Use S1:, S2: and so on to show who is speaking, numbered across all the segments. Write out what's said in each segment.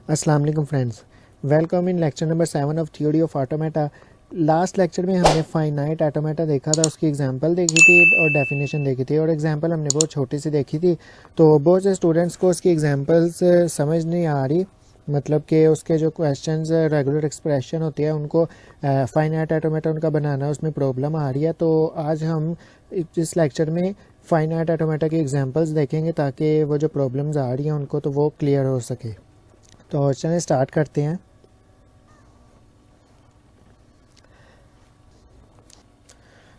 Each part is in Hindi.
S1: अस्सलाम वालेकुम friends, welcome in lecture number 7 of theory of automata. Last lecture में हमने फाइनाइट ऑटोमेटा देखा था, उसकी एग्जांपल देखी थी और डेफिनेशन देखी थी। और एग्जांपल हमने बहुत छोटी सी देखी थी, तो बहुत से स्टूडेंट्स को उसकी एग्जांपल्स समझ नहीं आ रही, मतलब कि उसके जो क्वेश्चंस रेगुलर एक्सप्रेशन होती है उनको फाइनाइट ऑटोमेटा उनका बनाना उसमें प्रॉब्लम आ रही है। तो आज हम इस लेक्चर में फाइनाइट ऑटोमेटा की एग्जांपल्स देखेंगे ताकि वो जो प्रॉब्लम्स आ रही हैं उनको तो वो क्लियर हो सके। तो चलिए स्टार्ट करते हैं।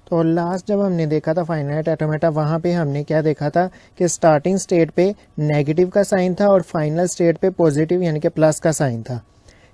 S1: तो लास्ट जब हमने देखा था फाइनाइट ऑटोमेटा, वहाँ पे हमने क्या देखा था कि स्टार्टिंग स्टेट पे नेगेटिव का साइन था और फाइनल स्टेट पे पॉजिटिव यानी कि प्लस का साइन था।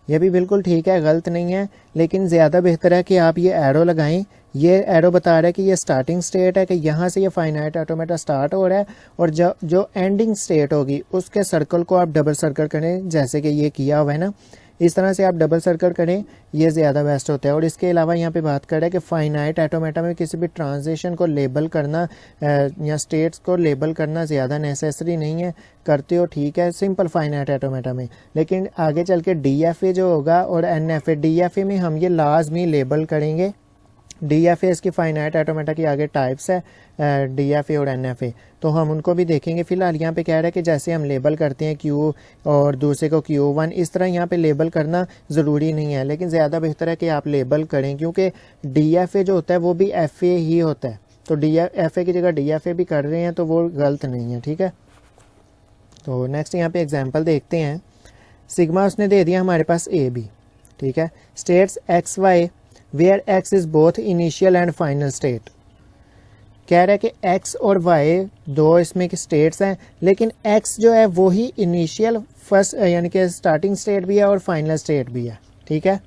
S1: ये भी बिल्कुल ठीक है, गलत नहीं है, लेकिन ज़्यादा बेहतर है कि आप ये एरो लगाएं। ये एरो बता रहा है कि ये स्टार्टिंग स्टेट है, कि यहाँ से ये फाइनाइट ऑटोमेटा स्टार्ट हो रहा है और जो एंडिंग स्टेट होगी उसके सर्कल को आप डबल सर्कल करें, जैसे कि ये किया हुआ है ना, इस तरह से आप डबल सर्कल करें, ये ज़्यादा बेस्ट होता है। और इसके अलावा यहाँ पे बात कर रहा है कि फाइनाइट ऑटोमेटा में किसी भी ट्रांजिशन को लेबल करना या स्टेट्स को लेबल करना ज़्यादा नेसेसरी नहीं है। करते हो ठीक है सिंपल फाइनाइट ऑटोमेटा में, लेकिन आगे चल के DFA जो होगा और NFA, DFA में हम ये लाजमी लेबल करेंगे। DFA इसकी फाइनाइट ऑटोमेटा की आगे टाइप्स है, DFA और NFA, तो हम उनको भी देखेंगे। फिलहाल यहाँ पे कह रहा है कि जैसे हम लेबल करते हैं Q और दूसरे को Q1, इस तरह यहाँ पे लेबल करना ज़रूरी नहीं है, लेकिन ज़्यादा बेहतर है कि आप लेबल करें, क्योंकि DFA जो होता है वो भी FA ही होता है। तो FA की जगह DFA भी कर रहे हैं तो वो गलत नहीं है, ठीक है। तो नेक्स्ट यहाँ पे एग्जाम्पल देखते हैं। सिग्मा उसने दे दिया हमारे पास AB, ठीक है। States XY where X is both initial and final state. कह रहा है कि X और Y दो इसमें की स्टेट्स हैं, लेकिन X जो है वो ही इनिशियल फर्स्ट यानी कि स्टार्टिंग स्टेट भी है और फाइनल स्टेट भी है, ठीक है।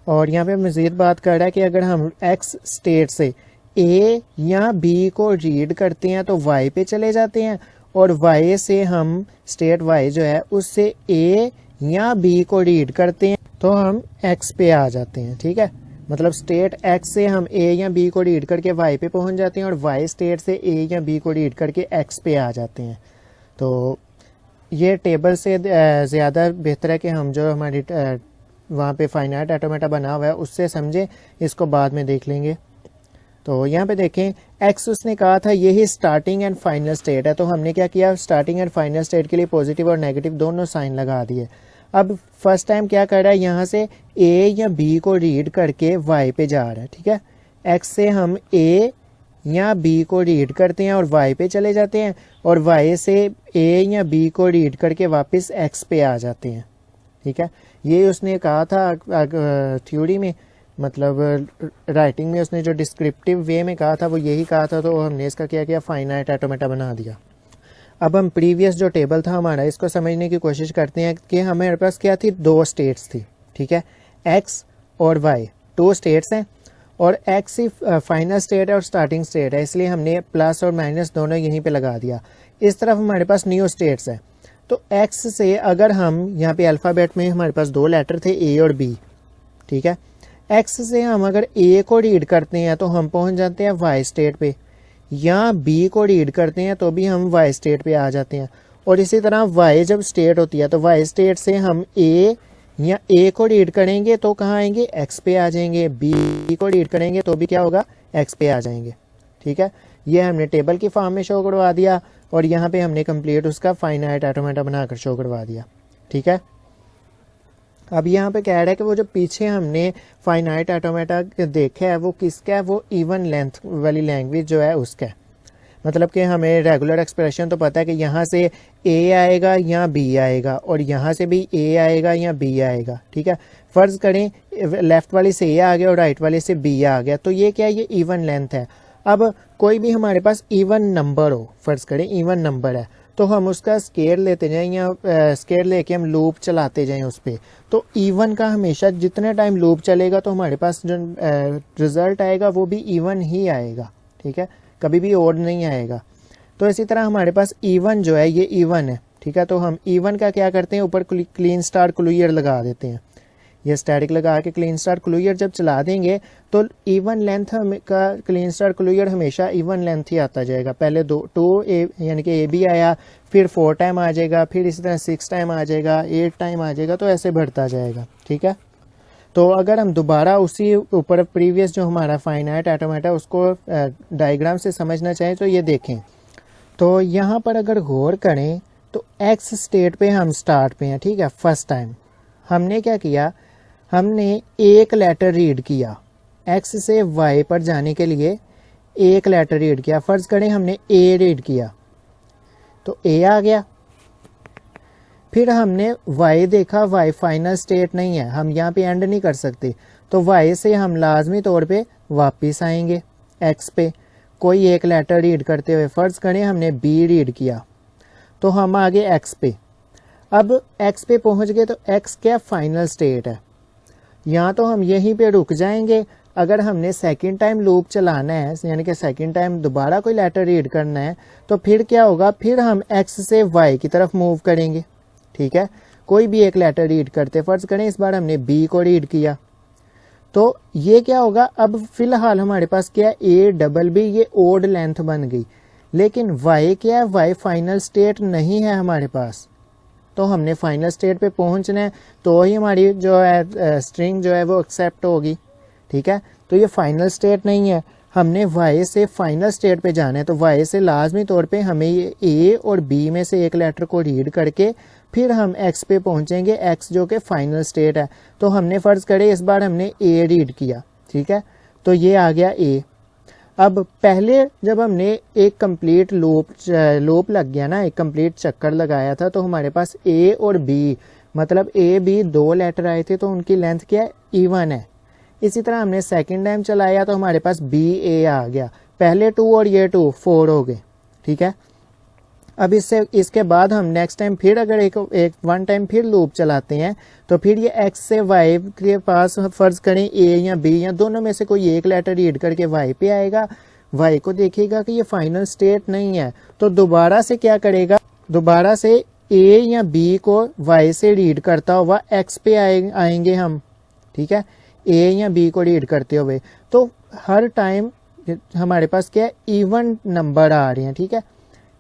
S1: और यहाँ पे मज़ीद बात कर रहा है कि अगर हम X स्टेट से A या B को रीड करते हैं तो Y पे चले जाते हैं, और Y से हम स्टेट Y जो है उससे A या B को रीड करते हैं तो हम X पे आ जाते हैं, ठीक है। मतलब स्टेट X से हम A या B को रीड करके Y पे पहुंच जाते हैं और Y स्टेट से A या B को रीड करके X पे आ जाते हैं। तो ये टेबल से ज़्यादा बेहतर है कि हम जो हमारी वहाँ पे फाइनाइट ऑटोमेटा बना हुआ है उससे समझें, इसको बाद में देख लेंगे। तो यहाँ पे देखें X उसने कहा था यही स्टार्टिंग एंड फाइनल स्टेट है, तो हमने क्या किया, स्टार्टिंग एंड फाइनल स्टेट के लिए पॉजिटिव और नेगेटिव दोनों साइन लगा दिए। अब फर्स्ट टाइम क्या कर रहा है, यहाँ से A या B को रीड करके Y पे जा रहा है, ठीक है। X से हम A या B को रीड करते हैं और Y पे चले जाते हैं, और Y से A या B को रीड करके वापस X पे आ जाते हैं, ठीक है। ये उसने कहा था थ्योरी में, मतलब राइटिंग में उसने जो डिस्क्रिप्टिव वे में कहा था वो यही कहा था, तो हमने इसका क्या किया, फाइनाइट ऑटोमेटा बना दिया। अब हम प्रीवियस जो टेबल था हमारा इसको समझने की कोशिश करते हैं कि हमारे पास क्या थी, दो स्टेट्स थी, ठीक है। X और Y दो स्टेट्स हैं, और X ही फाइनल स्टेट है और स्टार्टिंग स्टेट है, इसलिए हमने प्लस और माइनस दोनों यहीं पे लगा दिया। इस तरफ हमारे पास न्यू स्टेट्स है, तो X से अगर हम यहाँ पे अल्फ़ाबेट में हमारे पास दो लेटर थे A और B, ठीक है। X से हम अगर A को रीड करते हैं तो हम पहुँच जाते हैं Y स्टेट पे, या B को रीड करते हैं तो भी हम Y स्टेट पे आ जाते हैं। और इसी तरह Y जब स्टेट होती है तो Y स्टेट से हम A या A को रीड करेंगे तो कहाँ आएंगे, X पे आ जाएंगे। B को रीड करेंगे तो भी क्या होगा, X पे आ जाएंगे, ठीक है। ये हमने टेबल की फॉर्म में शो करवा दिया, और यहाँ पे हमने कंप्लीट उसका फाइनाइट ऑटोमेटा बनाकर शो करवा दिया, ठीक है। अब यहाँ पे कह रहा है कि वो जो पीछे हमने फाइनाइट ऑटोमेटा देखा है वो किसका है, वो इवन लेंथ वाली लैंग्वेज जो है उसका है। मतलब कि हमें रेगुलर एक्सप्रेशन तो पता है कि यहाँ से A आएगा या B आएगा, और यहाँ से भी A आएगा या B आएगा, ठीक है। फ़र्ज़ करें लेफ़्ट वाले से A आ गया और राइट वाले से B आ गया, तो ये क्या है, ये इवन लेंथ है। अब कोई भी हमारे पास इवन नंबर हो, फ़र्ज़ करें इवन नंबर है, तो हम उसका स्केयर लेते जाएं या स्केयर लेके हम लूप चलाते जाएं उस पर, तो इवन का हमेशा जितने टाइम लूप चलेगा तो हमारे पास जो रिज़ल्ट आएगा वो भी इवन ही आएगा, ठीक है, कभी भी ओड नहीं आएगा। तो इसी तरह हमारे पास इवन जो है ये इवन है, ठीक है। तो हम इवन का क्या करते हैं, ऊपर क्लीन स्टार क्लियर लगा देते हैं। ये स्टैटिक लगा के क्लीन स्टार्ट क्लियर जब चला देंगे तो इवन लेंथ का क्लीन स्टार्ट क्लियर हमेशा इवन लेंथ ही आता जाएगा। पहले 2 यानी कि ए बी आया, फिर 4 टाइम आ जाएगा, फिर इसी तरह 6 टाइम आ जाएगा, 8 टाइम आ जाएगा, तो ऐसे बढ़ता जाएगा। ठीक है, तो अगर हम दोबारा उसी ऊपर प्रीवियस जो हमारा फाइनाइट एटोमेटा उसको डायग्राम से समझना चाहें तो ये देखें। तो यहाँ पर अगर गौर करें तो एक्स स्टेट पे हम स्टार्ट पे हैं। ठीक है, फर्स्ट टाइम हमने क्या किया, हमने एक लेटर रीड किया, एक्स से वाई पर जाने के लिए एक लेटर रीड किया। फर्ज करें हमने ए रीड किया तो ए आ गया, फिर हमने y देखा, y फाइनल स्टेट नहीं है, हम यहाँ पे एंड नहीं कर सकते, तो y से हम लाजमी तौर पे वापस आएंगे x पे कोई एक लेटर रीड करते हुए। फर्ज करें हमने b रीड किया तो हम आगे x पे। अब x पे पहुंच गए तो x क्या फाइनल स्टेट है, यहाँ तो हम यहीं पे रुक जाएंगे। अगर हमने सेकंड टाइम लूप चलाना है, यानी कि सेकंड टाइम दोबारा कोई लेटर रीड करना है, तो फिर क्या होगा, फिर हम x से y की तरफ मूव करेंगे। ठीक है, कोई भी एक लेटर रीड करते, फर्ज करें इस बार हमने बी को रीड किया तो ये क्या होगा, अब फिलहाल हमारे पास क्या है, ए डबल बी, ये ओड लेंथ बन गई। लेकिन वाई क्या है, वाई फाइनल स्टेट नहीं है हमारे पास, तो हमने फाइनल स्टेट पे पहुंचना है तो ही हमारी जो है स्ट्रिंग जो है वो एक्सेप्ट होगी। ठीक है, तो ये फाइनल स्टेट नहीं है, हमने y से फाइनल स्टेट पे जाना है, तो y से लाजमी तौर पे हमें ये a और b में से एक लेटर को रीड करके फिर हम x पे पहुंचेंगे, x जो कि फाइनल स्टेट है। तो हमने फर्ज करे इस बार हमने a रीड किया। ठीक है, तो ये आ गया a। अब पहले जब हमने एक कंप्लीट लूप लग गया ना, एक कंप्लीट चक्कर लगाया था, तो हमारे पास a और b मतलब a b 2 लेटर आए थे, तो उनकी लेंथ क्या है, इवन है। इसी तरह हमने सेकंड टाइम चलाया तो हमारे पास बी ए आ गया, पहले 2 और ये 2 4 हो गए। ठीक है, अब इसके बाद हम नेक्स्ट टाइम फिर अगर एक वन टाइम फिर लूप चलाते हैं तो फिर ये x से y के पास फर्ज करें a या b या दोनों में से कोई एक लेटर रीड करके y पे आएगा, y को देखेगा कि ये फाइनल स्टेट नहीं है, तो दोबारा से क्या करेगा, दोबारा से a या b को y से रीड करता हुआ x पे आएंगे हम। ठीक है, a या b को रीड करते हुए, तो हर टाइम हमारे पास क्या है, इवन नंबर आ रहे हैं। ठीक है,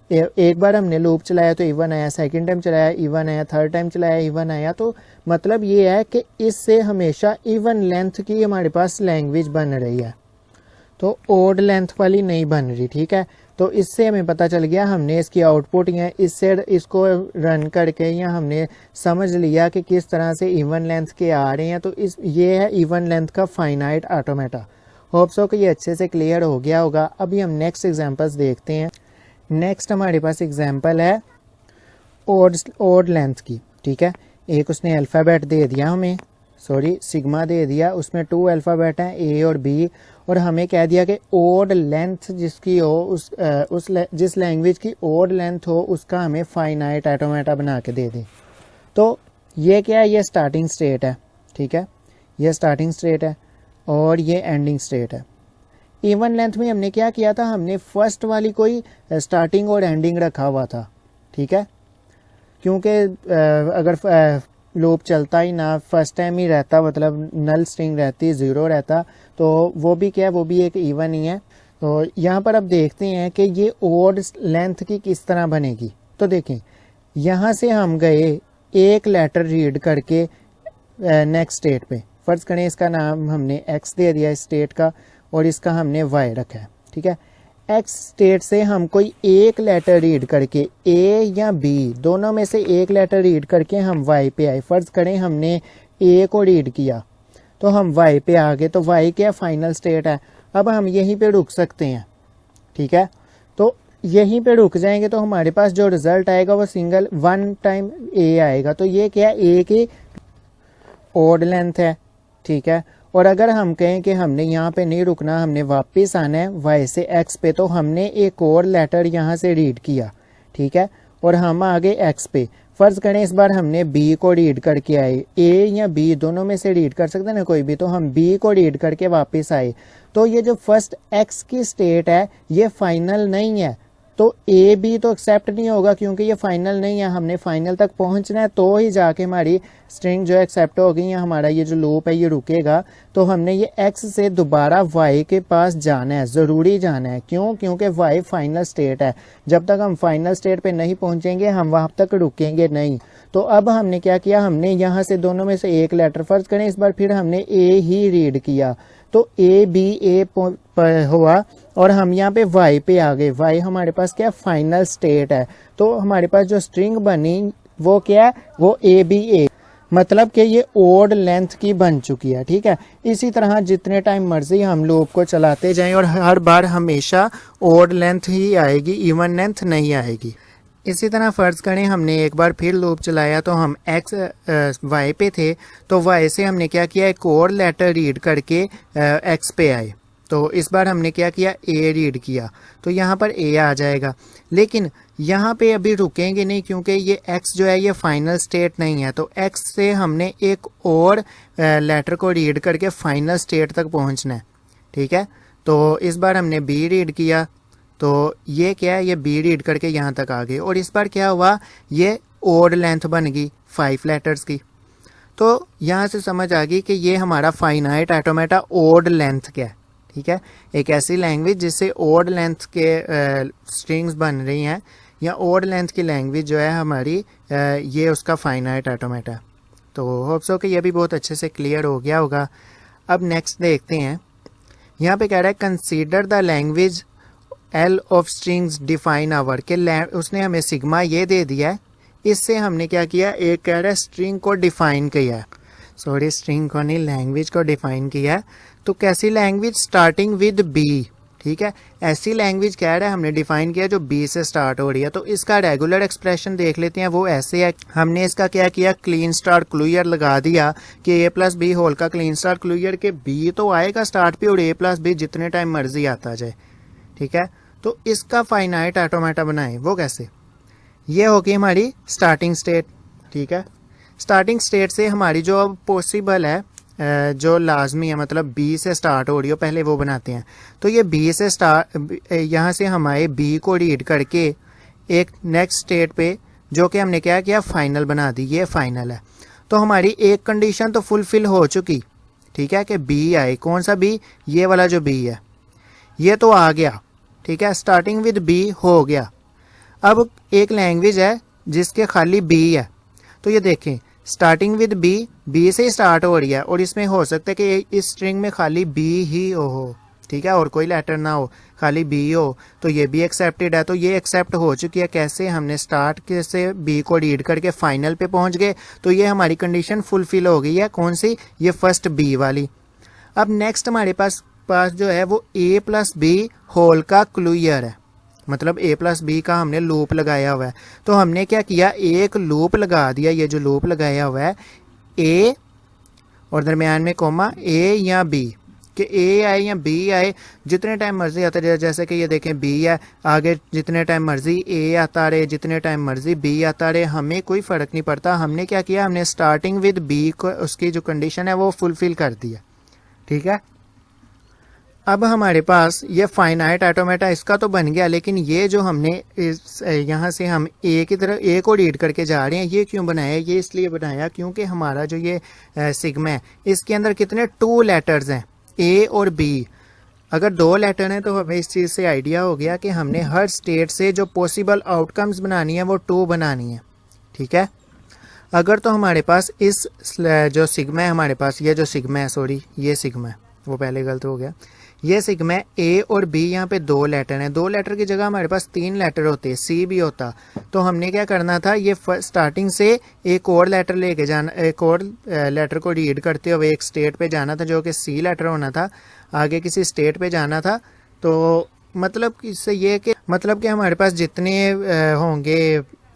S1: एक बार हमने लूप चलाया तो इवन आया, सेकंड टाइम चलाया इवन आया, थर्ड टाइम चलाया इवन आया, तो मतलब ये है कि इससे हमेशा इवन लेंथ की हमारे पास लैंग्वेज बन रही है, तो ओड लेंथ वाली नहीं बन रही। ठीक है, तो इससे हमें पता चल गया, हमने इसकी आउटपुट या इससे इसको रन करके या हमने समझ लिया कि किस तरह से इवन लेंथ के आ रहे हैं। तो ये है इवन लेंथ का फाइनाइट ऑटोमेटा। होप सो कि ये अच्छे से क्लियर हो गया होगा। अभी हम नेक्स्ट एग्जांपल्स देखते हैं। नेक्स्ट हमारे पास एग्जांपल है ओड लेंथ की। ठीक है, एक उसने अल्फ़ाबेट दे दिया हमें, सिग्मा दे दिया, उसमें 2 अल्फ़ाबेट हैं ए और बी, और हमें कह दिया कि ओड लेंथ जिसकी हो जिस लैंग्वेज की ओड लेंथ हो उसका हमें फाइनाइट ऑटोमेटा बना के दे दें। तो ये क्या है, ये स्टार्टिंग स्टेट है। ठीक है, ये स्टार्टिंग स्टेट है और ये एंडिंग स्टेट है। इवन लेंथ में हमने क्या किया था, हमने फर्स्ट वाली कोई स्टार्टिंग और एंडिंग रखा हुआ था। ठीक है, क्योंकि अगर लूप चलता ही ना, फर्स्ट टाइम ही रहता, मतलब नल स्ट्रिंग रहती, 0 रहता, तो वो भी क्या है, वो भी एक इवन ही है। तो यहाँ पर अब देखते हैं कि ये ओड लेंथ की किस तरह बनेगी। तो देखें, यहाँ से हम गए एक लेटर रीड करके नेक्स्ट स्टेट पे, फर्ज करें इसका नाम हमने x दे दिया इस स्टेट का, और इसका हमने y रखा है। ठीक है, x स्टेट से हम कोई एक लेटर रीड करके a या b दोनों में से एक लेटर रीड करके हम y पे आए। फर्ज करें हमने a को रीड किया तो हम y पे आ गए, तो y क्या फाइनल स्टेट है। अब हम यहीं पे रुक सकते हैं। ठीक है, तो यहीं पे रुक जाएंगे तो हमारे पास जो रिजल्ट आएगा वो सिंगल वन टाइम a आएगा। तो ये क्या है, a की ओड लेंथ है। ठीक है, और अगर हम कहें कि हमने यहाँ पे नहीं रुकना, हमने वापस आना है y से x पे, तो हमने एक और लेटर यहाँ से रीड किया। ठीक है, और हम आ गए x पे। फर्ज करें इस बार हमने b को रीड करके आए, a या b दोनों में से रीड कर सकते हैं ना कोई भी, तो हम b को रीड करके वापस आए। तो ये जो फर्स्ट x की स्टेट है ये फाइनल नहीं है, तो ए बी तो एक्सेप्ट नहीं होगा क्योंकि ये फाइनल नहीं है, हमने फाइनल तक पहुंचना है तो ही जाके हमारी स्ट्रिंग जो एक्सेप्ट होगी या हमारा ये जो लूप है ये रुकेगा। तो हमने ये एक्स से दोबारा वाई के पास जाना है, ज़रूरी जाना है। क्यों? क्योंकि वाई फाइनल स्टेट है, जब तक हम फाइनल स्टेट पे नहीं पहुंचेंगे हम वहां तक रुकेंगे नहीं। तो अब हमने क्या किया, हमने यहाँ से दोनों में से एक लेटर फर्ज करें इस बार, फिर हमने ए ही रीड किया तो ए बी ए हुआ और हम यहाँ पे वाई पे आ गए। वाई हमारे पास क्या फाइनल स्टेट है, तो हमारे पास जो स्ट्रिंग बनी वो क्या है, वो ए बी ए, मतलब कि ये ओड लेंथ की बन चुकी है। ठीक है, इसी तरह जितने टाइम मर्जी हम लूप को चलाते जाएं और हर बार हमेशा ओड लेंथ ही आएगी, इवन लेंथ नहीं आएगी। इसी तरह फ़र्ज़ करें हमने एक बार फिर लूप चलाया तो हम एक्स वाई पे थे, तो वाई से हमने क्या किया, एक और लेटर रीड करके एक्स पे आए। तो इस बार हमने क्या किया, ए रीड किया, तो यहाँ पर ए आ जाएगा। लेकिन यहाँ पे अभी रुकेंगे नहीं क्योंकि ये एक्स जो है ये फाइनल स्टेट नहीं है, तो एक्स से हमने एक और लेटर को रीड करके फाइनल स्टेट तक पहुँचना है। ठीक है, तो इस बार हमने बी रीड किया, तो ये क्या है, ये बी रीड करके यहाँ तक आ गए और इस बार क्या हुआ, ये ओड लेंथ बन गई 5 लेटर्स की। तो यहाँ से समझ आ गई कि ये हमारा फाइनाइट ऑटोमेटा ओड लेंथ क्या है। ठीक है, एक ऐसी लैंग्वेज जिससे ओड लेंथ के स्ट्रिंग्स बन रही हैं या ओड लेंथ की लैंग्वेज जो है हमारी ये उसका फाइनाइट ऑटोमेटा। तो होप सो कि ये भी बहुत अच्छे से क्लियर हो गया होगा। अब नेक्स्ट देखते हैं, यहाँ पे कह रहा है consider the language L of strings define over, के उसने हमें सिग्मा ये दे दिया है, इससे हमने क्या किया, एक कह रहा है स्ट्रिंग को डिफाइन किया है, सॉरी स्ट्रिंग को नहीं लैंग्वेज को डिफाइन किया है। तो कैसी लैंग्वेज, स्टार्टिंग विद बी। ठीक है, ऐसी लैंग्वेज कह रहा है हमने डिफाइन किया जो बी से स्टार्ट हो रही है। तो इसका रेगुलर एक्सप्रेशन देख लेते हैं, वो ऐसे है, हमने इसका क्या किया, क्लीन स्टार क्लूयर लगा दिया कि ए प्लस बी होल का क्लीन स्टार क्लूयर के बी तो आएगा स्टार्ट पे और ए प्लस बी जितने टाइम मर्जी आता जाए। ठीक है, तो इसका फाइनाइट ऑटोमेटा बनाएं, वो कैसे, ये होगी हमारी स्टार्टिंग स्टेट। ठीक है, स्टार्टिंग स्टेट से हमारी जो अब पॉसिबल है जो लाजमी है, मतलब बी से स्टार्ट हो रही हो, पहले वो बनाते हैं। तो ये बी से स्टार्ट, यहाँ से हमारे बी को रीड करके एक नेक्स्ट स्टेट पे जो कि हमने क्या किया, फाइनल बना दी, ये फाइनल है। तो हमारी एक कंडीशन तो फुलफिल हो चुकी। ठीक है, कि बी आए, कौन सा बी, ये वाला जो बी है ये तो आ गया। ठीक है, स्टार्टिंग विद बी हो गया। अब एक लैंग्वेज है जिसके खाली बी है, तो ये देखें स्टार्टिंग विद बी, बी से स्टार्ट हो रही है और इसमें हो सकता है कि इस स्ट्रिंग में खाली बी ही हो। ठीक है, और कोई लेटर ना हो, खाली बी हो, तो ये भी एक्सेप्टेड है। तो ये एक्सेप्ट हो चुकी है, कैसे, हमने स्टार्ट के से बी को रीड करके फाइनल पे पहुंच गए, तो ये हमारी कंडीशन फुलफिल हो गई है। कौन सी, ये फर्स्ट बी वाली। अब नेक्स्ट हमारे पास जो है वो ए प्लस बी होल का क्लूयर है, मतलब ए प्लस बी का हमने लूप लगाया हुआ है। तो हमने क्या किया, एक लूप लगा दिया, ये जो लूप लगाया हुआ है, ए और दरमियान में कोमा, ए या बी, कि ए आए या बी आए, जितने टाइम मर्जी आता रहे। जैसे कि ये देखें बी है, आगे जितने टाइम मर्जी ए आता रहे, जितने टाइम मर्जी बी आता रहे, हमें कोई फ़र्क नहीं पड़ता। हमने क्या किया, हमने स्टार्टिंग विद बी को, उसकी जो कंडीशन है वो फुलफिल कर दिया। ठीक है, अब हमारे पास ये फाइनाइट ऑटोमेटा इसका तो बन गया, लेकिन ये जो हमने यहाँ से हम ए की तरफ ए को रीड करके जा रहे हैं, ये क्यों बनाया, ये इसलिए बनाया क्योंकि हमारा जो ये सिग्मा है इसके अंदर कितने 2 लेटर्स हैं, ए और बी। अगर 2 लेटर हैं तो हमें इस चीज़ से आइडिया हो गया कि हमने हर स्टेट से जो पॉसिबल आउटकम्स बनानी है वो 2 बनानी है। ठीक है, अगर तो हमारे पास इस जो सिग्मा है, हमारे पास ये जो सिग्मा है, सॉरी ये सिग्मा है, वो पहले गलत हो गया, ये सिग्मा ए और बी, यहाँ पे 2 लेटर हैं। 2 लेटर की जगह हमारे पास 3 लेटर होते, सी भी होता। तो हमने क्या करना था, ये स्टार्टिंग से एक और लेटर लेके जाना, एक और लेटर को रीड करते हुए एक स्टेट पे जाना था जो कि सी लेटर होना था, आगे किसी स्टेट पे जाना था। तो मतलब इससे ये कि मतलब कि हमारे पास जितने होंगे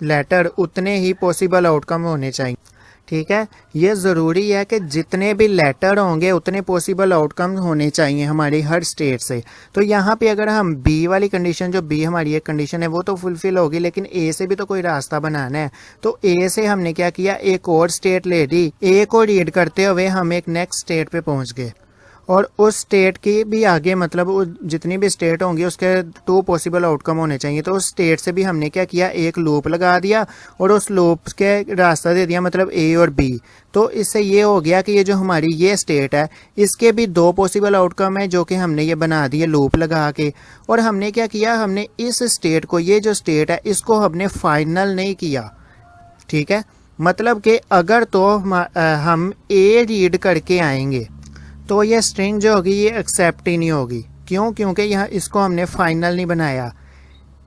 S1: लेटर उतने ही पॉसिबल आउटकम होने चाहिए। ठीक है, ये ज़रूरी है कि जितने भी लेटर होंगे उतने पॉसिबल आउटकम होने चाहिए हमारी हर स्टेट से। तो यहाँ पे अगर हम बी वाली कंडीशन, जो बी हमारी एक कंडीशन है वो तो फुलफिल होगी, लेकिन ए से भी तो कोई रास्ता बनाना है। तो ए से हमने क्या किया, एक और स्टेट ले ली, ए को रीड करते हुए हम एक नेक्स्ट स्टेट पे पहुँच गए और उस स्टेट की भी आगे मतलब जितनी भी स्टेट होंगी उसके 2 पॉसिबल आउटकम होने चाहिए। तो उस स्टेट से भी हमने क्या किया, एक लूप लगा दिया और उस लूप के रास्ता दे दिया मतलब ए और बी। तो इससे ये हो गया कि ये जो हमारी ये स्टेट है इसके भी 2 पॉसिबल आउटकम है जो कि हमने ये बना दिए लूप लगा के। और हमने क्या किया, हमने इस स्टेट को, ये जो स्टेट है इसको हमने फाइनल नहीं किया, ठीक है। मतलब कि अगर तो हम ए रीड करके आएंगे तो ये स्ट्रिंग जो होगी ये एक्सेप्ट ही नहीं होगी। क्यों? क्योंकि यहाँ इसको हमने फाइनल नहीं बनाया,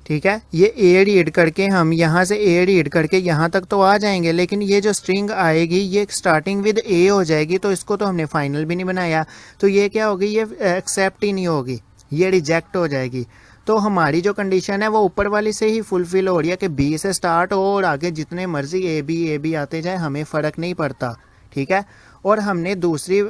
S1: ठीक है। ये ए रीड करके हम यहाँ से ए रीड करके यहाँ तक तो आ जाएंगे, लेकिन ये जो स्ट्रिंग आएगी ये स्टार्टिंग विद ए हो जाएगी, तो इसको तो हमने फाइनल भी नहीं बनाया, तो ये क्या होगी, ये एक्सेप्ट ही नहीं होगी, ये रिजेक्ट हो जाएगी। तो हमारी जो कंडीशन है वो ऊपर वाली से ही फुलफिल हो रही है कि बी से स्टार्ट हो और आगे जितने मर्जी ए बी आते जाए, हमें फ़र्क नहीं पड़ता, ठीक है। और हमने दूसरी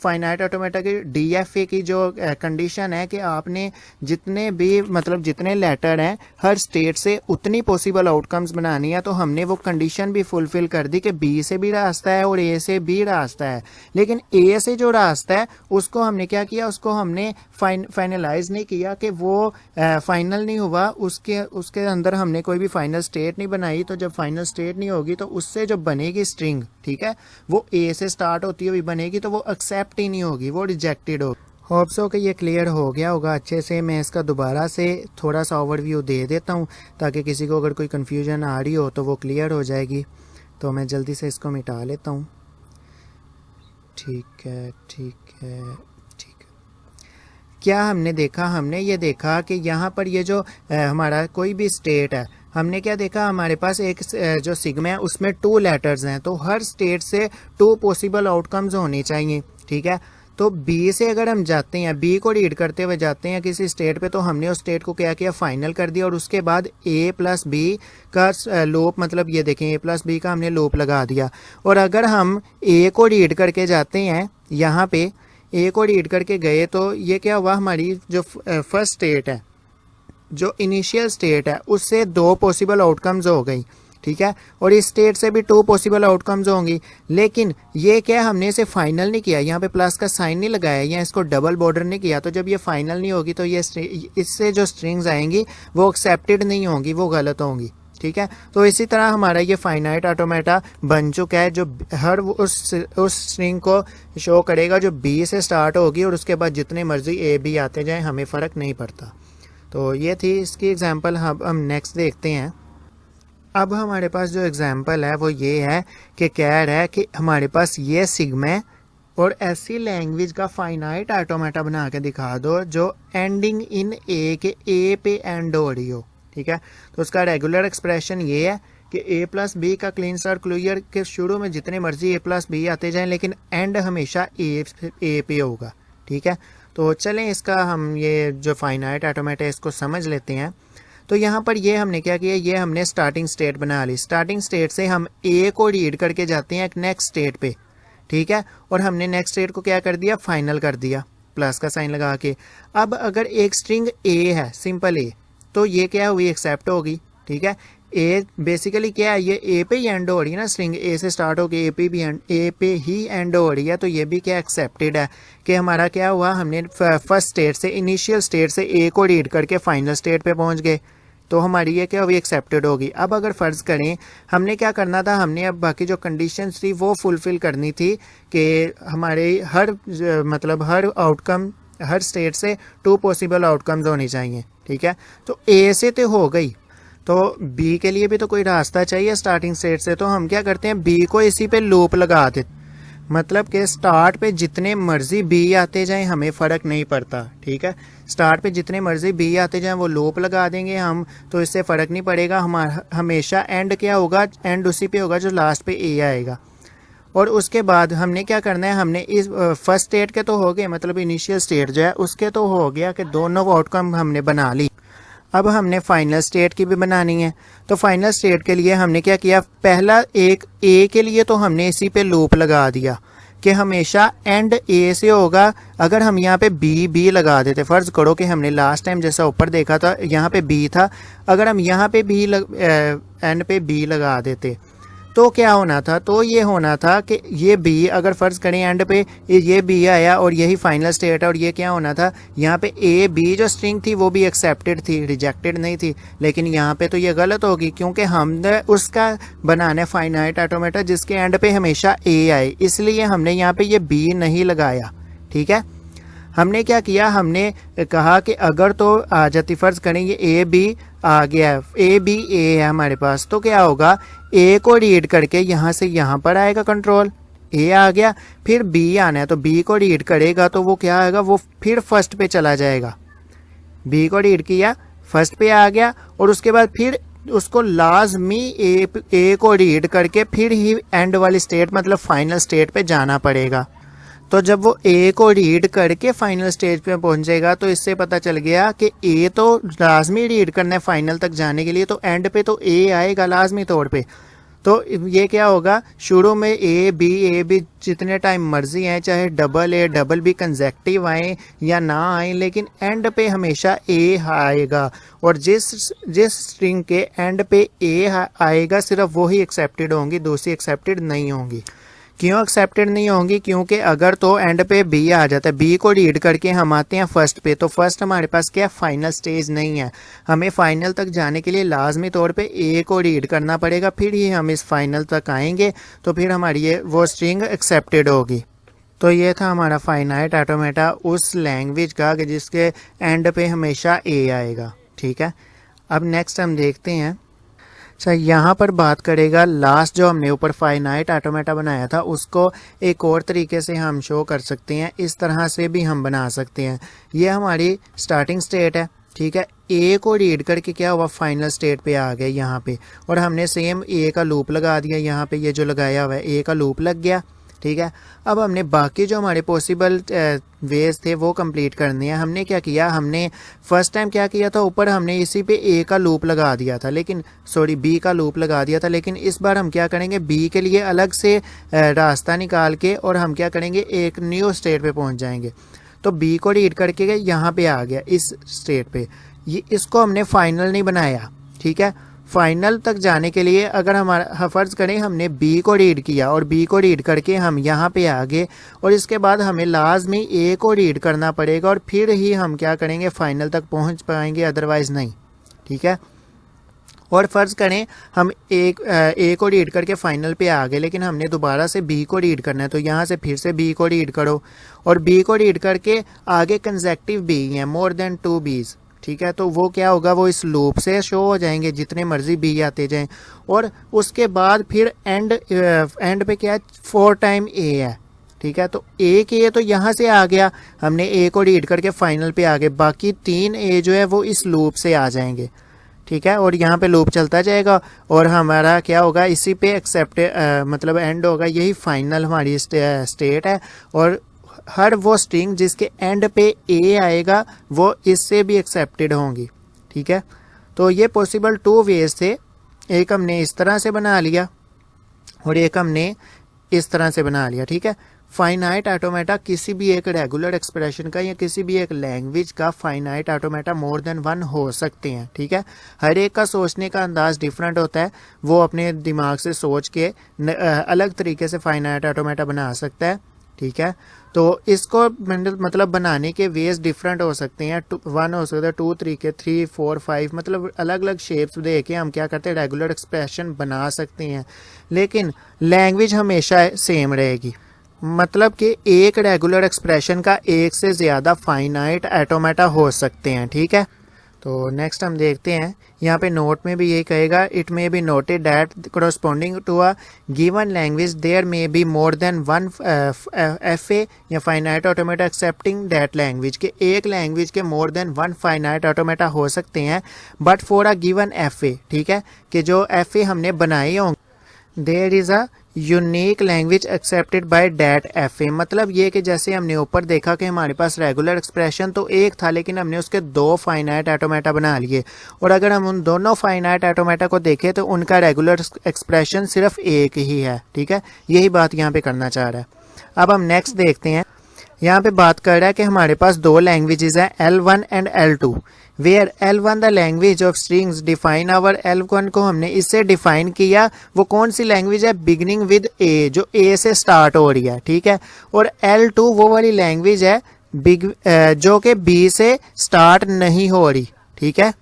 S1: फाइनाइट ऑटोमेटा की DFA की जो कंडीशन है कि आपने जितने भी मतलब जितने लेटर हैं हर स्टेट से उतनी पॉसिबल आउटकम्स बनानी है, तो हमने वो कंडीशन भी फुलफिल कर दी कि बी से भी रास्ता है और ए से भी रास्ता है। लेकिन ए से जो रास्ता है उसको हमने क्या किया, उसको हमने फाइनलाइज नहीं किया कि वो फाइनल नहीं हुआ, उसके अंदर हमने कोई भी फाइनल स्टेट नहीं बनाई। तो जब फाइनल स्टेट नहीं होगी तो उससे जो बनेगी स्ट्रिंग, ठीक है, वो ए से स्टार्ट होती हुई बनेगी, तो वो एक्सेप्ट ही नहीं होगी, वो रिजेक्टेड होगी। होप सो कि ये क्लियर हो गया होगा अच्छे से। मैं इसका दोबारा से थोड़ा सा ओवरव्यू दे देता हूँ ताकि किसी को अगर कोई कन्फ्यूजन आ रही हो तो वो क्लियर हो जाएगी। तो मैं जल्दी से इसको मिटा लेता हूँ। ठीक है, ठीक है, ठीक है। क्या हमने देखा, हमने ये देखा कि यहाँ पर ये जो हमारा कोई भी स्टेट है, हमने क्या देखा, हमारे पास एक जो सिग्मा है उसमें 2 लेटर्स हैं, तो हर स्टेट से 2 पॉसिबल आउटकम्स होने चाहिए, ठीक है। तो बी से अगर हम जाते हैं, बी को रीड करते हुए जाते हैं किसी स्टेट पे, तो हमने उस स्टेट को क्या किया, फाइनल कर दिया और उसके बाद ए प्लस बी का लूप, मतलब ये देखें ए प्लस बी का हमने लूप लगा दिया। और अगर हम ए को रीड करके जाते हैं, यहाँ पे ए को रीड करके गए, तो ये क्या हुआ, हमारी जो फर्स्ट स्टेट है, जो इनिशियल स्टेट है, उससे 2 पॉसिबल आउटकम्स हो गई, ठीक है। और इस स्टेट से भी 2 पॉसिबल आउटकम्स होंगी। लेकिन ये क्या, हमने इसे फाइनल नहीं किया, यहाँ पे प्लस का साइन नहीं लगाया या इसको डबल बॉर्डर नहीं किया। तो जब ये फाइनल नहीं होगी तो ये इससे जो स्ट्रिंग्स आएंगी वो एक्सेप्टेड नहीं होंगी, वो गलत होंगी, ठीक है। तो इसी तरह हमारा ये फाइनाइट ऑटोमेटा बन चुका है, जो हर उस स्ट्रिंग को शो करेगा जो बी से स्टार्ट होगी और उसके बाद जितने मर्जी ए बी आते जाएं, हमें फ़र्क नहीं पड़ता। तो ये थी इसकी एग्जांपल। हम नेक्स्ट देखते हैं। अब हमारे पास जो एग्जांपल है वो ये है कि कह रहा है कि हमारे पास ये सिग्मा और ऐसी लैंग्वेज का फाइनाइट ऑटोमेटा बना के दिखा दो जो एंडिंग इन ए के ए पे एंड हो रही हो, ठीक है। तो उसका रेगुलर एक्सप्रेशन ये है कि ए प्लस बी का क्लीन स्टार क्लियर के शुरू में जितने मर्जी ए प्लस बी आते जाएं, लेकिन एंड हमेशा ए पे होगा, ठीक है। तो चलें इसका हम ये जो फाइनाइट ऑटोमेटा है इसको समझ लेते हैं। तो यहाँ पर ये हमने क्या किया, ये हमने स्टार्टिंग स्टेट बना ली। स्टार्टिंग स्टेट से हम ए को रीड करके जाते हैं एक नेक्स्ट स्टेट पे, ठीक है। और हमने नेक्स्ट स्टेट को क्या कर दिया, फाइनल कर दिया प्लस का साइन लगा के। अब अगर एक स्ट्रिंग ए है, सिंपल ए, तो ये क्या हुई, एक्सेप्ट होगी, ठीक है। ए बेसिकली क्या है, ये ए पे ही एंड हो रही है ना, स्ट्रिंग ए से स्टार्ट होकर ए पे ही एंड हो रही है, तो ये भी क्या एक्सेप्टेड है कि हमारा क्या हुआ, हमने फर्स्ट स्टेट से, इनिशियल स्टेट से ए को रीड करके फाइनल स्टेट पे पहुंच गए, तो हमारी ये क्या हुई, एक्सेप्टेड होगी। अब अगर फ़र्ज़ करें हमने क्या करना था, हमने अब बाकी जो कंडीशंस थी वो फुलफ़िल करनी थी कि हमारे हर मतलब हर आउटकम, हर स्टेट से 2 पॉसिबल आउटकम्स होने चाहिए, ठीक है। तो ए से तो हो गई, तो बी के लिए भी तो कोई रास्ता चाहिए स्टार्टिंग स्टेट से। तो हम क्या करते हैं, बी को इसी पे लूप लगा देते, मतलब कि स्टार्ट पे जितने मर्जी बी आते जाएं हमें फ़र्क नहीं पड़ता, ठीक है। स्टार्ट पे जितने मर्जी बी आते जाएं वो लूप लगा देंगे हम, तो इससे फ़र्क नहीं पड़ेगा। हमारा हमेशा एंड क्या होगा, एंड उसी पे होगा जो लास्ट पे ए आएगा। और उसके बाद हमने क्या करना है, हमने इस फर्स्ट स्टेट के तो हो गए, मतलब इनिशियल स्टेट जो है उसके तो हो गया कि दोनों आउटकम हमने बना ली। अब हमने फाइनल स्टेट की भी बनानी है। तो फाइनल स्टेट के लिए हमने क्या किया, पहला एक ए के लिए तो हमने इसी पे लूप लगा दिया कि हमेशा एंड ए से होगा। अगर हम यहाँ पे बी लगा देते, फ़र्ज़ करो कि हमने लास्ट टाइम जैसा ऊपर देखा था यहाँ पे बी था, अगर हम यहाँ पे एंड पे बी लगा देते तो क्या होना था, तो ये होना था कि ये बी, अगर फ़र्ज़ करें एंड पे ये बी आया और यही फाइनल स्टेट है, और ये क्या होना था, यहाँ पे ए बी जो स्ट्रिंग थी वो भी एक्सेप्टेड थी, रिजेक्टेड नहीं थी। लेकिन यहाँ पे तो ये गलत होगी, क्योंकि हमने उसका बनाना है फाइनाइट ऑटोमेटा जिसके एंड पे हमेशा ए आए, इसलिए हमने यहाँ पे ये बी नहीं लगाया। ठीक है, हमने क्या किया, हमने कहा कि अगर तो आ जाती, फ़र्ज़ करें ये ए बी आ गया, ए बी ए है हमारे पास, तो क्या होगा, ए को रीड करके यहाँ से यहाँ पर आएगा कंट्रोल, ए आ गया, फिर बी आना है तो बी को रीड करेगा तो वो क्या आएगा, वो फिर फर्स्ट पे चला जाएगा। बी को रीड किया, फर्स्ट पे आ गया, और उसके बाद फिर उसको लाजमी ए को रीड करके फिर ही एंड वाली स्टेट मतलब फाइनल स्टेट पे जाना पड़ेगा। तो जब वो ए को रीड करके फाइनल स्टेज पे पहुंचेगा तो इससे पता चल गया कि ए तो लाजमी रीड करना है फाइनल तक जाने के लिए, तो एंड पे तो ए आएगा लाजमी तौर पे। तो ये क्या होगा, शुरू में ए बी जितने टाइम मर्जी आए, चाहे double A double B consecutive आए या ना आए, लेकिन एंड पे हमेशा ए आएगा, और जिस स्ट्रिंग के एंड पे ए आएगा सिर्फ वो ही एक्सेप्टेड होंगी, दूसरी एक्सेप्टेड नहीं होंगी। क्यों एक्सेप्टेड नहीं होंगी, क्योंकि अगर तो एंड पे बी आ जाता है, बी को रीड करके हम आते हैं फर्स्ट पे, तो फर्स्ट हमारे पास क्या फाइनल स्टेज नहीं है, हमें फाइनल तक जाने के लिए लाजमी तौर पे ए को रीड करना पड़ेगा, फिर ही हम इस फाइनल तक आएंगे, तो फिर हमारी ये वो स्ट्रिंग एक्सेप्टेड होगी। तो ये था हमारा फाइनाइट ऑटोमेटा उस लैंग्वेज का कि जिसके एंड पे हमेशा ए आएगा। ठीक है, अब नेक्स्ट हम देखते हैं, अच्छा यहाँ पर बात करेगा लास्ट जो हमने ऊपर फाइनाइट ऑटोमेटा बनाया था उसको एक और तरीके से हम शो कर सकते हैं, इस तरह से भी हम बना सकते हैं। ये हमारी स्टार्टिंग स्टेट है, ठीक है, ए को रीड करके क्या हुआ फाइनल स्टेट पे आ गया यहाँ पे, और हमने सेम ए का लूप लगा दिया, यहाँ पे ये जो लगाया हुआ है ए का लूप लग गया। ठीक है, अब हमने बाकी जो हमारे पॉसिबल वेज थे वो कंप्लीट करने हैं। हमने क्या किया, हमने फर्स्ट टाइम क्या किया था, ऊपर हमने इसी पे ए का लूप लगा दिया था, लेकिन सॉरी बी का लूप लगा दिया था, लेकिन इस बार हम क्या करेंगे, बी के लिए अलग से रास्ता निकाल के और हम क्या करेंगे, एक न्यू स्टेट पे पहुंच जाएंगे। तो बी को रीड करके यहाँ पे आ गया इस स्टेट पे, ये इसको हमने फाइनल नहीं बनाया। ठीक है, फाइनल तक जाने के लिए अगर हमारा फर्ज करें हमने बी को रीड किया और बी को रीड करके हम यहाँ पे आ गए, और इसके बाद हमें लाजमी ए को रीड करना पड़ेगा, और फिर ही हम क्या करेंगे फाइनल तक पहुँच पाएंगे, अदरवाइज नहीं। ठीक है, और फ़र्ज़ करें हम ए को रीड करके फाइनल पे आ गए, लेकिन हमने दोबारा से बी को रीड करना है, तो यहाँ से फिर से बी को रीड करो, और बी को रीड करके आगे कंसेक्टिव बी हैं, मोर देन 2 बीज। ठीक है, तो वो क्या होगा, वो इस लूप से शो हो जाएंगे जितने मर्जी बी आते जाएं, और उसके बाद फिर एंड पे क्या है, 4 टाइम ए है। ठीक है, तो ए के ए तो यहाँ से आ गया, हमने ए को रीड करके फाइनल पे आ गए, बाकी 3 ए जो है वो इस लूप से आ जाएंगे। ठीक है, और यहाँ पे लूप चलता जाएगा, और हमारा क्या होगा, इसी पे एक्सेप्ट मतलब एंड होगा, यही फाइनल हमारी स्टेट है, और हर वो स्ट्रिंग जिसके एंड पे ए आएगा वो इससे भी एक्सेप्टेड होंगी। ठीक है, तो ये पॉसिबल 2 वेज थे, एक हमने इस तरह से बना लिया और एक हमने इस तरह से बना लिया। ठीक है, फाइनाइट ऑटोमेटा किसी भी एक रेगुलर एक्सप्रेशन का या किसी भी एक लैंग्वेज का फाइनाइट ऑटोमेटा मोर देन 1 हो सकते हैं। ठीक है, हर एक का सोचने का अंदाज डिफरेंट होता है, वो अपने दिमाग से सोच के अलग तरीके से फाइनाइट ऑटोमेटा बना सकता है। ठीक है, तो इसको मतलब बनाने के वेज डिफरेंट हो सकते हैं, 1 हो सकता है, 2 तरीके, 3 4 5 मतलब अलग अलग शेप्स दे के हम क्या करते हैं, रेगुलर एक्सप्रेशन बना सकते हैं, लेकिन लैंग्वेज हमेशा सेम रहेगी। मतलब कि एक रेगुलर एक्सप्रेशन का एक से ज़्यादा फाइनाइट ऑटोमेटा हो सकते हैं। ठीक है, तो नेक्स्ट हम देखते हैं, यहाँ पे नोट में भी यही कहेगा, it may be noted that corresponding to a given language there may be more than 1 FA या finite automata accepting that language, के एक लैंग्वेज के मोर देन 1 फाइनाइट ऑटोमेटा हो सकते हैं, but for a given FA। ठीक है, कि जो FA हमने बनाए होंगे, there is a unique language accepted by that FA। मतलब ये कि जैसे हमने ऊपर देखा कि हमारे पास रेगुलर एक्सप्रेशन तो एक था, लेकिन हमने उसके 2 फाइनाइट ऑटोमेटा बना लिए, और अगर हम उन दोनों फाइनाइट ऑटोमेटा को देखें तो उनका रेगुलर एक्सप्रेशन सिर्फ एक ही है। ठीक है, यही बात यहाँ पे करना चाह रहा है। अब हम नेक्स्ट देखते हैं, यहाँ पे बात कर रहा है कि हमारे पास 2 लैंग्वेजेस हैं, L1 and L2। Where L1 the language of strings define over L1 को हमने इससे डिफाइन किया, वो कौन सी लैंग्वेज है, बिगनिंग विद ए, जो ए से स्टार्ट हो रही है, ठीक है। और L2 वो वाली लैंग्वेज है जो कि बी से स्टार्ट नहीं हो रही, ठीक है।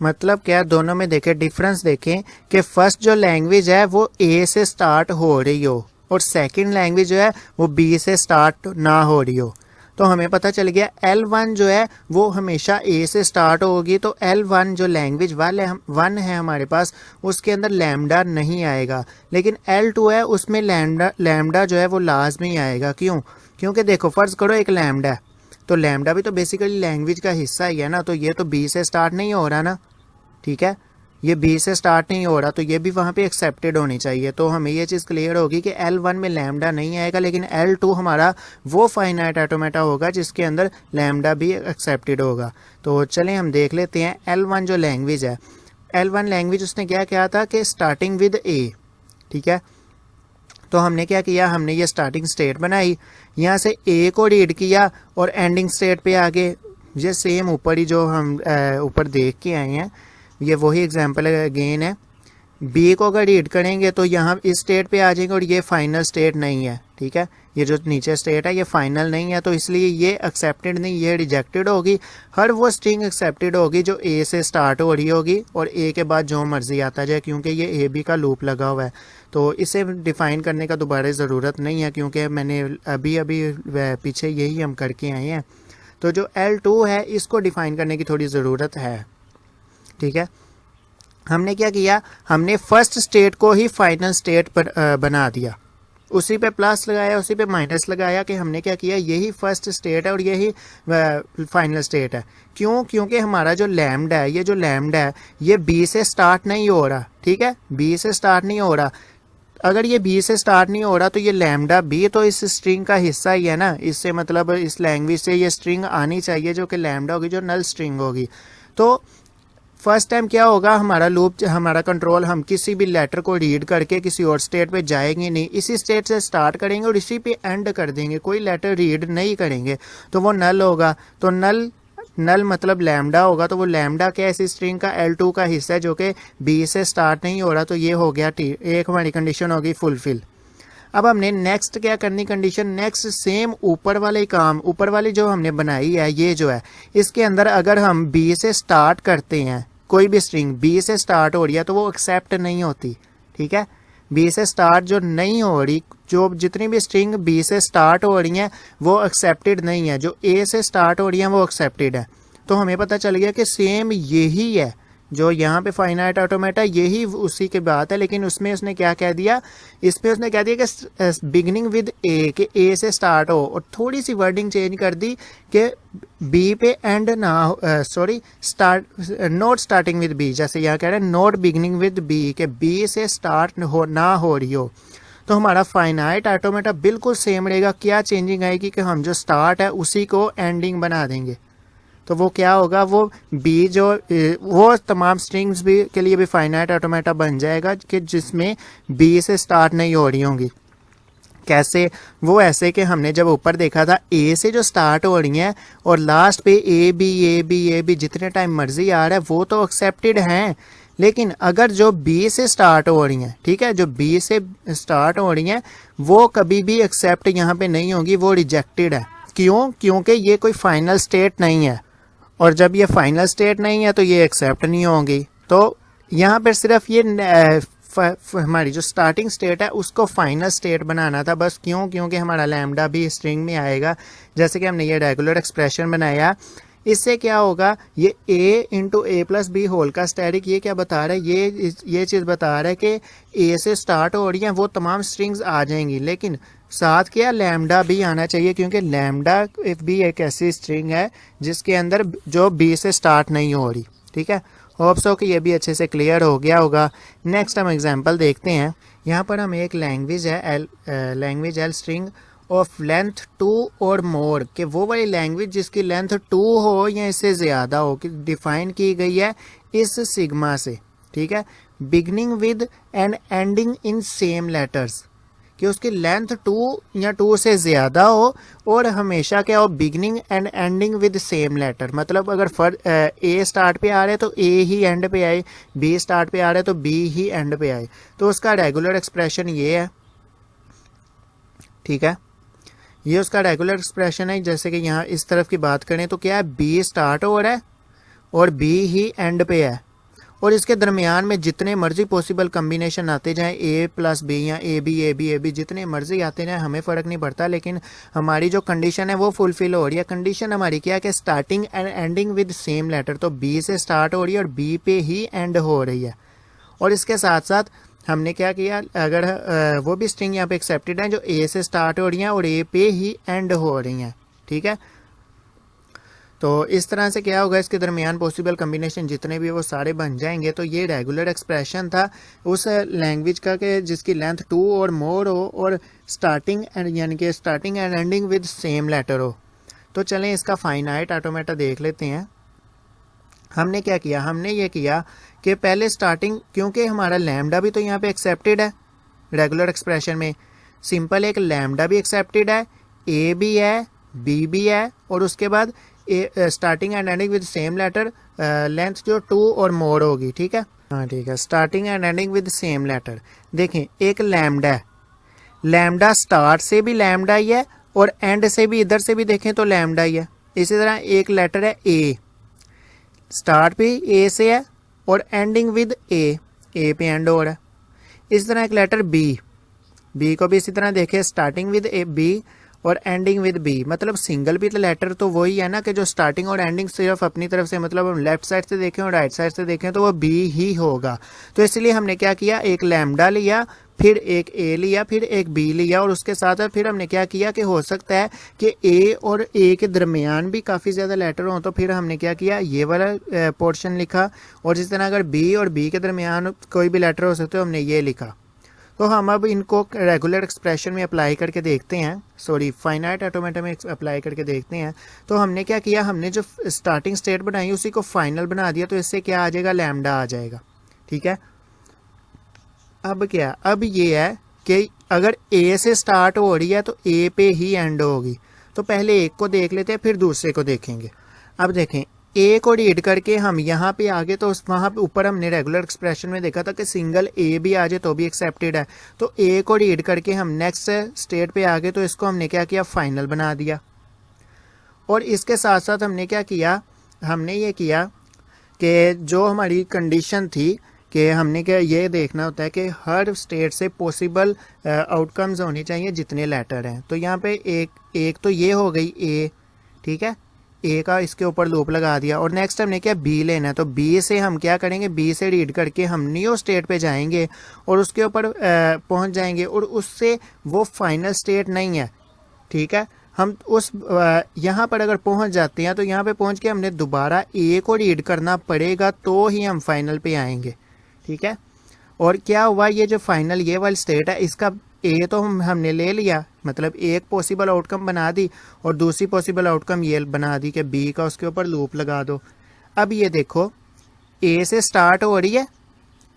S1: मतलब क्या, दोनों में देखें डिफरेंस देखें कि फर्स्ट जो लैंग्वेज है वो ए से स्टार्ट हो रही हो और सेकंड लैंग्वेज जो है वो बी से स्टार्ट ना हो रही हो। तो हमें पता चल गया L1 जो है वो हमेशा ए से स्टार्ट होगी, तो L1 जो लैंग्वेज वाले वन है हमारे पास उसके अंदर लैम्डा नहीं आएगा, लेकिन L2 है उसमें लैम्डा जो है वो लाजमी आएगा। क्यों? क्योंकि देखो फर्ज करो एक लैम्डा है, तो लैम्डा भी तो बेसिकली लैंग्वेज का हिस्सा ही है ना, तो ये तो बी से स्टार्ट नहीं हो रहा ना, ठीक है, ये बी से स्टार्ट नहीं हो रहा, तो ये भी वहाँ पे एक्सेप्टेड होनी चाहिए। तो हमें ये चीज़ क्लियर होगी कि L1 में लैम्डा नहीं आएगा, लेकिन L2 हमारा वो फाइनाइट ऑटोमेटा होगा जिसके अंदर लैम्डा भी एक्सेप्टेड होगा। तो चलें हम देख लेते हैं L1 जो लैंग्वेज है, L1 लैंग्वेज उसने क्या किया था कि स्टार्टिंग विद ए, ठीक है। तो हमने क्या किया, हमने ये स्टार्टिंग स्टेट बनाई, यहाँ से ए को रीड किया और एंडिंग स्टेट पे आगे ये सेम ऊपर ही जो हम ऊपर देख के आए हैं, ये वही एग्जांपल अगेन है। बी को अगर रीड करेंगे तो यहाँ इस स्टेट पे आ जाएंगे और ये फाइनल स्टेट नहीं है, ठीक है, ये जो नीचे स्टेट है ये फाइनल नहीं है, तो इसलिए ये एक्सेप्टेड नहीं, ये रिजेक्टेड होगी। हर वो स्ट्रिंग एक्सेप्टेड होगी जो ए से स्टार्ट हो रही होगी और ए के बाद जो मर्जी आता जाए, क्योंकि ये ए बी का लूप लगा हुआ है। तो इसे डिफाइन करने का दोबारा ज़रूरत नहीं है, क्योंकि मैंने अभी पीछे यही हम करके आए हैं। तो जो L2 है इसको डिफाइन करने की थोड़ी ज़रूरत है, ठीक है। हमने क्या किया, हमने फर्स्ट स्टेट को ही फाइनल स्टेट पर बना दिया, उसी पे प्लस लगाया, उसी पे माइनस लगाया कि हमने क्या किया, यही फर्स्ट स्टेट है और यही फाइनल स्टेट है। क्यों? क्योंकि हमारा जो लैम्डा है, ये जो लैम्डा है ये बी से स्टार्ट नहीं हो रहा, ठीक है, बी से स्टार्ट नहीं हो रहा। अगर ये बी से स्टार्ट नहीं हो रहा तो ये लैम्डा बी तो इस स्ट्रिंग का हिस्सा ही है ना, इससे मतलब इस लैंग्वेज से ये स्ट्रिंग आनी चाहिए जो कि लैम्डा होगी, जो नल स्ट्रिंग होगी। तो फर्स्ट टाइम क्या होगा, हमारा लूप, हमारा कंट्रोल, हम किसी भी लेटर को रीड करके किसी और स्टेट पे जाएंगे नहीं, इसी स्टेट से स्टार्ट करेंगे और इसी पे एंड कर देंगे, कोई लेटर रीड नहीं करेंगे, तो वो नल होगा। तो नल मतलब लैम्डा होगा, तो वो लैम्डा क्या है, इसी स्ट्रिंग का L2 का हिस्सा है जो कि बी से स्टार्ट नहीं हो रहा, तो ये हो गया एक हमारी कंडीशन होगी फुलफिल। अब हमने नेक्स्ट क्या करनी कंडीशन, नेक्स्ट सेम ऊपर वाले काम, ऊपर वाली जो हमने बनाई है ये जो है, इसके अंदर अगर हम बी से स्टार्ट करते हैं, कोई भी स्ट्रिंग बी से स्टार्ट हो रही है तो वो एक्सेप्ट नहीं होती, ठीक है। बी से स्टार्ट जो नहीं हो रही, जो जितनी भी स्ट्रिंग बी से स्टार्ट हो रही हैं वो एक्सेप्टेड नहीं है, जो ए से स्टार्ट हो रही हैं वो एक्सेप्टेड है। तो हमें पता चल गया कि सेम यही है जो यहाँ पे फाइनाइट ऑटोमेटा, यही उसी की बात है, लेकिन उसमें उसने क्या कह दिया, इसमें उसने कह दिया कि बिगनिंग विद ए, कि ए से स्टार्ट हो, और थोड़ी सी वर्डिंग चेंज कर दी कि बी पे एंड ना, sorry start, not starting with B, जैसे यहाँ कह रहे हैं नॉट बिगनिंग विद बी, के बी से स्टार्ट ना हो रही हो। तो हमारा फाइनाइट ऑटोमेटा बिल्कुल सेम रहेगा। क्या चेंजिंग आएगी कि हम जो स्टार्ट है उसी को एंडिंग बना देंगे, तो वो क्या होगा, वो बी जो वो तमाम स्ट्रिंग्स भी के लिए भी फाइनाइट ऑटोमेटा बन जाएगा कि जिसमें बी से स्टार्ट नहीं हो रही होंगी। कैसे? वो ऐसे कि हमने जब ऊपर देखा था ए से जो स्टार्ट हो रही हैं और लास्ट पे ए बी जितने टाइम मर्जी आ रहा है वो तो एक्सेप्टेड हैं, लेकिन अगर जो बी से स्टार्ट हो रही हैं, ठीक है, जो बी से स्टार्ट हो रही हैं वो कभी भी एक्सेप्ट यहाँ पे नहीं होगी, वो रिजेक्टेड है। क्यों? क्योंकि ये कोई फाइनल स्टेट नहीं है, और जब ये फाइनल स्टेट नहीं है तो ये एक्सेप्ट नहीं होंगी। तो यहाँ पर सिर्फ ये हमारी जो स्टार्टिंग स्टेट है उसको फाइनल स्टेट बनाना था बस। क्यों? क्योंकि हमारा लैम्डा भी स्ट्रिंग में आएगा, जैसे कि हमने ये रेगुलर एक्सप्रेशन बनाया। इससे क्या होगा, ये a into A plus B whole का स्टैटिक, ये क्या बता रहा है, ये चीज़ बता रहा है कि a से स्टार्ट हो रही हैं वो तमाम स्ट्रिंग्स आ जाएंगी, लेकिन साथ क्या लैम्डा भी आना चाहिए, क्योंकि लैम्डा भी एक ऐसी स्ट्रिंग है जिसके अंदर जो b से स्टार्ट नहीं हो रही, ठीक है। होप सो कि ये भी अच्छे से क्लियर हो गया होगा। नेक्स्ट हम एग्जांपल देखते हैं। यहाँ पर हम एक लैंग्वेज है language L string of length 2 और मोर, कि वो वाली लैंग्वेज जिसकी लेंथ 2 हो या इससे ज़्यादा हो, कि डिफाइन की गई है इस सिग्मा से, ठीक है। Beginning with and ending in same letters, कि उसकी लेंथ 2 या 2 से ज़्यादा हो और हमेशा क्या हो, beginning and ending with same letter. मतलब अगर ए स्टार्ट पे आ रहा है तो ए ही एंड पे आए, बी स्टार्ट पे आ रहा है तो बी ही एंड पे आए। तो उसका रेगुलर एक्सप्रेशन ये है, ठीक है, ये उसका रेगुलर एक्सप्रेशन है। जैसे कि यहाँ इस तरफ की बात करें तो क्या है, बी स्टार्ट हो रहा है और बी ही एंड पे है, और इसके दरमियान में जितने मर्जी पॉसिबल कम्बिनेशन आते जाएं, ए प्लस बी या ए बी जितने मर्जी आते जाएं, हमें फ़र्क नहीं पड़ता, लेकिन हमारी जो कंडीशन है वो फुलफिल हो रही है। कंडीशन हमारी क्या है कि starting and ending with same letter, तो बी से स्टार्ट हो रही है और बी पे ही एंड हो रही है। और इसके साथ साथ हमने क्या किया, अगर वो भी स्ट्रिंग यहाँ पे एक्सेप्टेड है जो ए से स्टार्ट हो रही हैं और ए पे ही एंड हो रही हैं, ठीक है। तो इस तरह से क्या होगा, इसके दरमियान पॉसिबल कम्बिनेशन जितने भी वो सारे बन जाएंगे। तो ये रेगुलर एक्सप्रेशन था उस लैंग्वेज का कि जिसकी लेंथ 2 और मोर हो और स्टार्टिंग एंड यानी कि starting and ending with same letter हो। तो चलें इसका फाइनाइट ऑटोमेटा देख लेते हैं। हमने क्या किया, हमने ये किया कि पहले स्टार्टिंग, क्योंकि हमारा लैम्डा भी तो यहाँ पे एक्सेप्टेड है रेगुलर एक्सप्रेशन में, सिंपल एक लैम्डा भी एक्सेप्टेड है, ए भी है, बी भी है, और उसके बाद starting and ending with same letter, length जो 2 और मोर होगी, ठीक है। हाँ ठीक है, starting and ending with same letter. देखें एक लैम्डा है, लैम्डा स्टार्ट से भी लैम्डा ही है और एंड से भी, इधर से भी देखें तो लैम्डा ही है। इसी तरह एक लेटर है ए, स्टार्ट भी ए से है और एंडिंग विद ए पे एंड हो रहा है। इस तरह एक लेटर बी, बी को भी इसी तरह देखें, स्टार्टिंग विद ए बी और एंडिंग विद बी। मतलब सिंगल भी लेटर तो वही है ना कि जो स्टार्टिंग और एंडिंग सिर्फ अपनी तरफ से, मतलब हम लेफ्ट साइड से देखें और राइट साइड से देखें तो वो बी ही होगा। तो इसलिए हमने क्या किया, एक लैम्डा लिया, फिर एक ए लिया, फिर एक बी लिया, और उसके साथ साथ फिर हमने क्या किया कि हो सकता है कि ए और ए के दरमियान भी काफ़ी ज़्यादा लेटर हों, तो फिर हमने क्या किया, ये वाला पोर्शन लिखा। और जिस तरह अगर बी और बी के दरमियान कोई भी लेटर हो सकते हो, हमने ये लिखा। तो हम अब इनको रेगुलर एक्सप्रेशन में अप्लाई करके देखते हैं, सॉरी फाइनाइट ऑटोमेटा में अप्लाई करके देखते हैं। तो हमने क्या किया, हमने जो स्टार्टिंग स्टेट बनाई उसी को फाइनल बना दिया, तो इससे क्या आ जाएगा, लैम्डा आ जाएगा, ठीक है। अब क्या, अब ये है कि अगर ए से स्टार्ट हो रही है तो ए पे ही एंड होगी। तो पहले एक को देख लेते हैं, फिर दूसरे को देखेंगे। अब देखें, ए को रीड करके हम यहाँ पे आगे, तो वहाँ पे ऊपर हमने रेगुलर एक्सप्रेशन में देखा था कि सिंगल ए भी आ जाए तो भी एक्सेप्टेड है। तो ए को रीड करके हम नेक्स्ट स्टेट पे आगे, तो इसको हमने क्या किया, फाइनल बना दिया। और इसके साथ साथ हमने क्या किया, हमने ये किया कि जो हमारी कंडीशन थी कि हमने क्या ये देखना होता है कि हर स्टेट से पॉसिबल आउटकम्स होने चाहिए जितने लेटर हैं। तो यहाँ पे एक तो ये हो गई ए, ठीक है, ए का इसके ऊपर लूप लगा दिया। और नेक्स्ट हमने क्या, बी लेना है, तो बी से हम क्या करेंगे, बी से रीड करके हम न्यू स्टेट पे जाएंगे और उसके ऊपर पहुंच जाएंगे, और उससे वो फाइनल स्टेट नहीं है, ठीक है। हम उस यहाँ पर अगर पहुंच जाते हैं तो यहाँ पे पहुंच के हमने दोबारा ए को रीड करना पड़ेगा, तो ही हम फाइनल पे आएंगे, ठीक है। और क्या हुआ, ये जो फाइनल ये वाली स्टेट है, इसका ए तो हमने ले लिया, मतलब एक पॉसिबल आउटकम बना दी, और दूसरी पॉसिबल आउटकम ये बना दी कि बी का उसके ऊपर लूप लगा दो। अब ये देखो, ए से स्टार्ट हो रही है,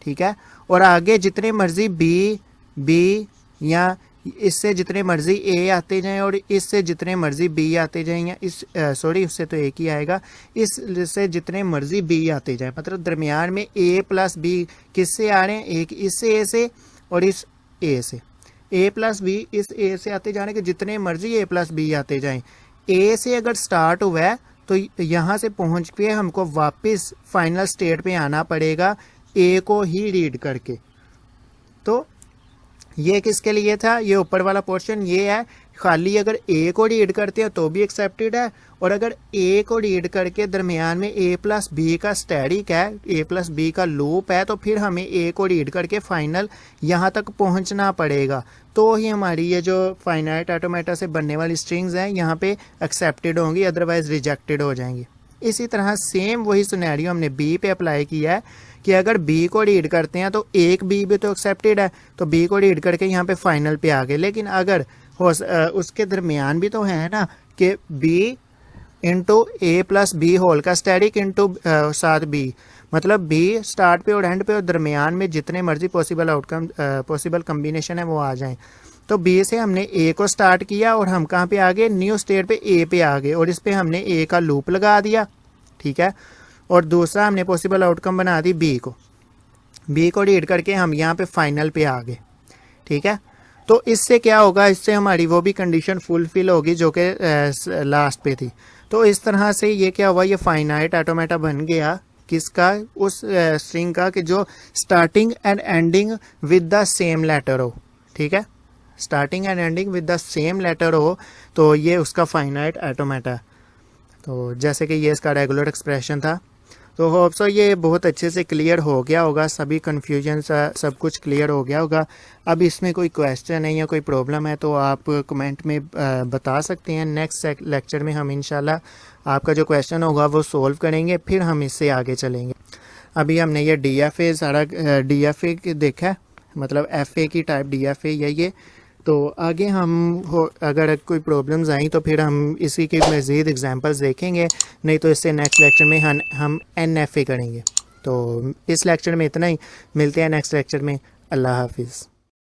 S1: ठीक है, और आगे जितने मर्जी बी या इससे जितने मर्जी ए आते जाएं और इससे जितने मर्जी बी आते जाएं, या इस सॉरी उससे तो एक ही आएगा, इससे जितने मर्जी बी आते जाएं, मतलब दरमियान में ए प्लस बी किससे आ रहे हैं, एक इससे ए से और इस ए से, ए प्लस बी इस ए से आते जाने के जितने मर्जी ए प्लस बी आते जाएं। ए से अगर स्टार्ट हुआ है तो यहाँ से पहुँच के हमको वापस फाइनल स्टेट पे आना पड़ेगा ए को ही रीड करके। तो ये किसके लिए था, ये ऊपर वाला पोर्शन ये है, खाली अगर ए को रीड करते हैं तो भी एक्सेप्टेड है, और अगर ए को रीड करके दरमियान में ए प्लस बी का स्टैटिक है, ए प्लस बी का लूप है, तो फिर हमें ए को रीड करके फाइनल यहाँ तक पहुँचना पड़ेगा, तो ही हमारी ये जो फाइनाइट ऑटोमेटा से बनने वाली स्ट्रिंग्स हैं यहाँ पे एक्सेप्टेड होंगी, अदरवाइज रिजेक्टेड हो जाएंगी। इसी तरह सेम वही सिनेरियो हमने बी पे अप्लाई किया है कि अगर बी को रीड करते हैं तो एक बी भी तो एक्सेप्टेड है, तो बी को रीड करके यहाँ पे फाइनल पे आ गए। लेकिन अगर उसके दरमियान भी तो है ना कि B into A plus B whole का स्टैटिक इंटू साथ बी, मतलब बी स्टार्ट पे और एंड पे और दरमियान में जितने मर्जी पॉसिबल आउटकम पॉसिबल कम्बिनेशन है वो आ जाएं। तो बी से हमने ए को स्टार्ट किया और हम कहाँ पे आ गए, न्यू स्टेट पे ए पे आ गए और इस पे हमने ए का लूप लगा दिया, ठीक है। और दूसरा हमने पॉसिबल आउटकम बना दी बी को रीड करके हम यहाँ पे फाइनल पे आ गए, ठीक है। तो इससे क्या होगा, इससे हमारी वो भी कंडीशन फुलफिल होगी जो कि लास्ट पे थी। तो इस तरह से ये क्या हुआ, ये फाइनाइट ऑटोमेटा बन गया किसका, उस स्ट्रिंग का कि जो starting and ending with the same letter हो, ठीक है। Starting and ending with the same letter हो, तो ये उसका फाइनाइट ऑटोमेटा। तो जैसे कि ये इसका रेगुलर एक्सप्रेशन था। तो होप सो ये बहुत अच्छे से क्लियर हो गया होगा, सभी कन्फ्यूजन सब कुछ क्लियर हो गया होगा। अब इसमें कोई क्वेश्चन है या कोई प्रॉब्लम है तो आप कमेंट में बता सकते हैं। नेक्स्ट लेक्चर में हम इंशाल्लाह आपका जो क्वेश्चन होगा वो सोल्व करेंगे, फिर हम इससे आगे चलेंगे। अभी हमने ये DFA सारा DFA देखा, मतलब FA की टाइप DFA ये। तो आगे अगर कोई प्रॉब्लम्स आई तो फिर हम इसी के मज़ीद एग्जांपल्स देखेंगे, नहीं तो इससे नेक्स्ट लेक्चर में हम NFA करेंगे। तो इस लेक्चर में इतना ही, मिलते हैं नेक्स्ट लेक्चर में। अल्लाह हाफिज़।